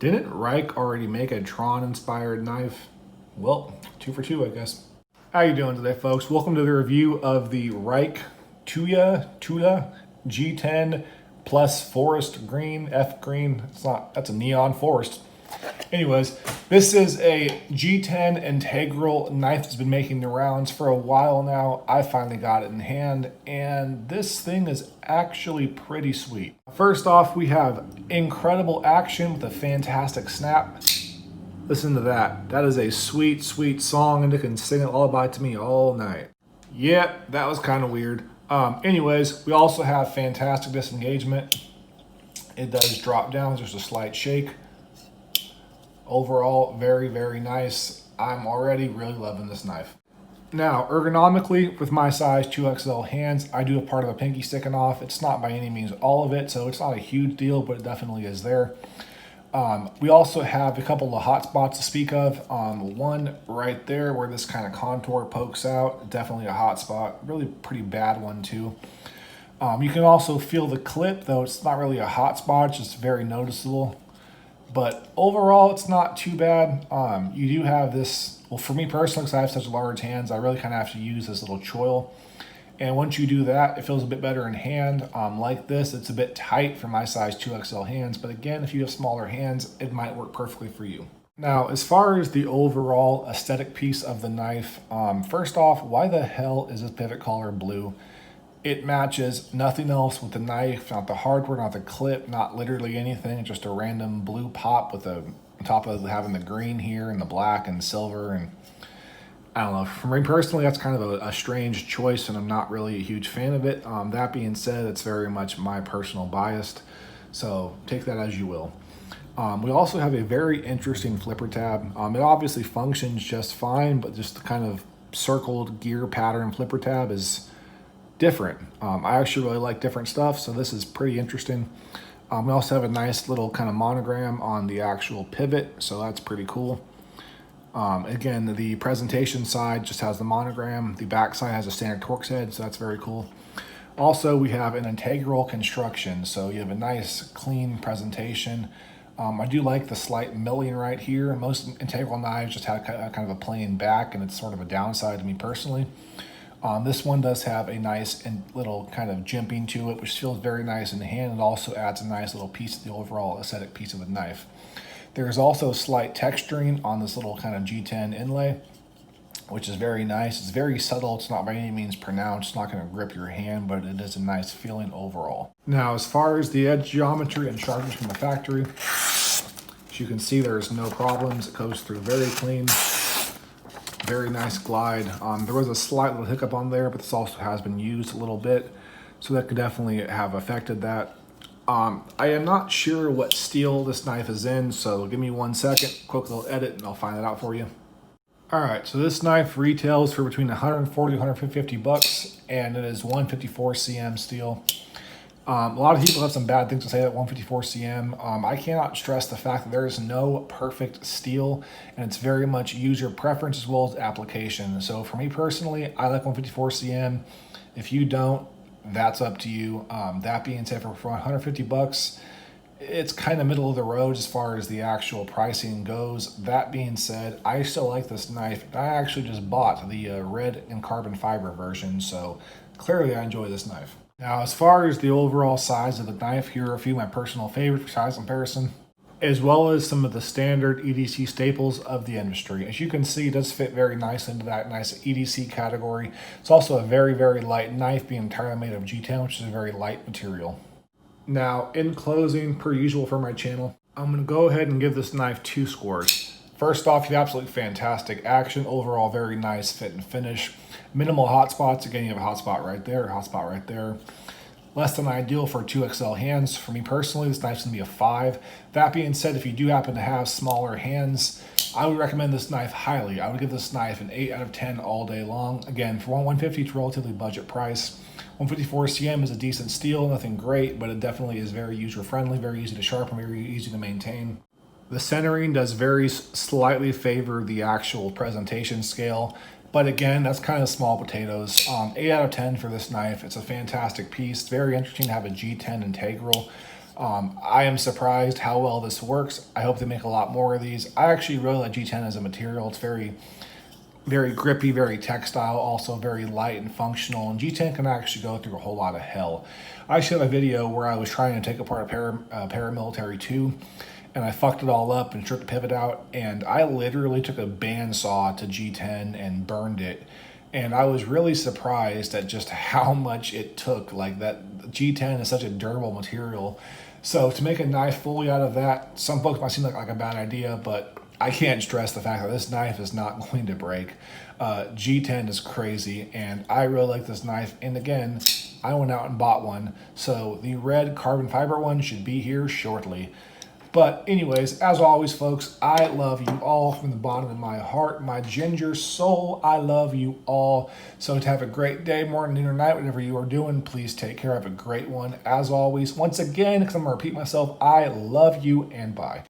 Didn't Rike already make a Tron-inspired knife? Well, 2 for 2, I guess. How you doing today, folks? Welcome to the review of the Rike Tulay g10 plus forest green, F green. That's a neon forest. Anyways, this is a G10 integral knife that's been making the rounds for a while now. I finally got it in hand, and this thing is actually pretty sweet. First off, we have incredible action with a fantastic snap. Listen to that. That is a sweet, sweet song, and it can sing a lullaby to me all night. Yep, that was kind of weird. Anyways, we also have fantastic disengagement. It does drop down, just a slight shake. Overall, very, very nice. I'm already really loving this knife. Now, ergonomically, with my size 2XL hands, I do have part of a pinky sticking off. It's not by any means all of it, so it's not a huge deal, but it definitely is there. We also have a couple of hot spots to speak of. One right there where this kind of contour pokes out, definitely a hot spot. Really pretty bad one too. You can also feel the clip, though it's not really a hot spot, it's just very noticeable. But overall, it's not too bad. You do have this, well, for me personally, because I have such large hands, I really kind of have to use this little choil. And once you do that, it feels a bit better in hand. Like this, it's a bit tight for my size 2XL hands. But again, if you have smaller hands, it might work perfectly for you. Now, as far as the overall aesthetic piece of the knife, first off, why the hell is this pivot collar blue? It matches nothing else with the knife, not the hardware, not the clip, not literally anything, just a random blue pop with on top of having the green here and the black and silver. And I don't know, for me personally, that's kind of a strange choice, and I'm not really a huge fan of it. That being said, it's very much my personal bias, so take that as you will. We also have a very interesting flipper tab. It obviously functions just fine, but just the kind of circled gear pattern flipper tab is different. I actually really like different stuff, so this is pretty interesting. We also have a nice little kind of monogram on the actual pivot, so that's pretty cool. Again, the presentation side just has the monogram. The back side has a standard Torx head, so that's very cool. Also, we have an integral construction, so you have a nice clean presentation. I do like the slight milling right here. Most integral knives just have kind of a plain back, and it's sort of a downside to me personally. This one does have a nice and little kind of jimping to it, which feels very nice in the hand. It also adds a nice little piece to the overall aesthetic piece of the knife. There's also slight texturing on this little kind of G10 inlay, which is very nice. It's very subtle. It's not by any means pronounced. It's not going to grip your hand, but it is a nice feeling overall. Now, as far as the edge geometry and sharpness from the factory, as you can see, there's no problems. It goes through very clean. Very nice glide. There was a slight little hiccup on there, but this also has been used a little bit, so that could definitely have affected that. I am not sure what steel this knife is in, so give me 1 second, quick little edit, and I'll find that out for you. All right, so this knife retails for between 140 and 150 bucks, and it is 154 cm steel. A lot of people have some bad things to say about 154 cm. I cannot stress the fact that there is no perfect steel, and it's very much user preference as well as application. So for me personally, I like 154 cm. If you don't, that's up to you. That being said, for 150 bucks, it's kind of middle of the road as far as the actual pricing goes. That being said, I still like this knife. I actually just bought the red and carbon fiber version, so clearly I enjoy this knife. Now, as far as the overall size of the knife, here are a few of my personal favorites for size comparison, as well as some of the standard EDC staples of the industry. As you can see, it does fit very nicely into that nice EDC category. It's also a very, very light knife, being entirely made of G10, which is a very light material. Now, in closing, per usual for my channel, I'm going to go ahead and give this knife 2 scores. First off, you have absolutely fantastic action. Overall, very nice fit and finish. Minimal hot spots. Again, you have a hot spot right there, hot spot right there. Less than ideal for 2XL hands. For me personally, this knife's gonna be a 5. That being said, if you do happen to have smaller hands, I would recommend this knife highly. I would give this knife an 8 out of 10 all day long. Again, for 150, it's a relatively budget price. 154 cm is a decent steel, nothing great, but it definitely is very user-friendly, very easy to sharpen, very easy to maintain. The centering does very slightly favor the actual presentation scale, but again, that's kind of small potatoes. 8 out of 10 for this knife. It's a fantastic piece. Very interesting to have a G10 integral. I am surprised how well this works. I hope they make a lot more of these. I actually really like G10 as a material. It's very grippy, very textile, also very light and functional. And G10 can actually go through a whole lot of hell. I actually have a video where I was trying to take apart a paramilitary 2, and I fucked it all up and stripped the pivot out. And I literally took a bandsaw to G10 and burned it. And I was really surprised at just how much it took. Like, that G10 is such a durable material. So to make a knife fully out of that, some folks might seem like a bad idea, but I can't stress the fact that this knife is not going to break. G10 is crazy, and I really like this knife. And again, I went out and bought one, so the red carbon fiber one should be here shortly. But anyways, as always, folks, I love you all from the bottom of my heart, my ginger soul. I love you all. So to have a great day, morning, noon, or night, whatever you are doing, please take care. Have a great one. As always, once again, because I'm going to repeat myself, I love you, and bye.